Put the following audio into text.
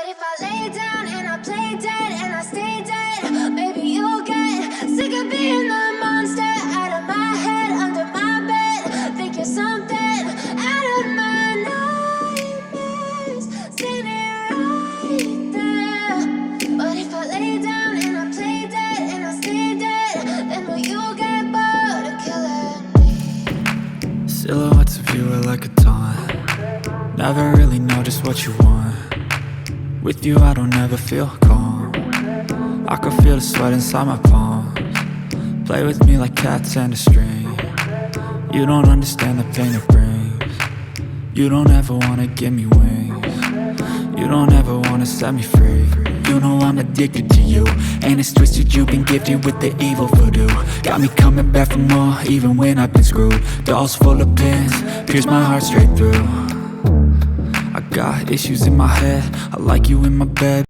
if I lay down and I play dead and I stay dead, maybe you'll get sick of being the monster out of my head, under my bed. Think you're something out of my nightmares, standing right there. But if I lay down and I play dead and I stay dead, then will you get bored of killing me? Silhouettes of you are like a taunt. Never really know just what you want. With you I don't ever feel calm. I can feel the sweat inside my palms. Play with me like cats and a string. You don't understand the pain it brings. You don't ever wanna give me wings. You don't ever wanna set me free. You know I'm addicted to you, and it's twisted, you've been gifted with the evil voodoo. Got me coming back for more, even when I've been screwed. Dolls full of pins, pierce my heart straight through. I got issues in my head, I like you in my bed.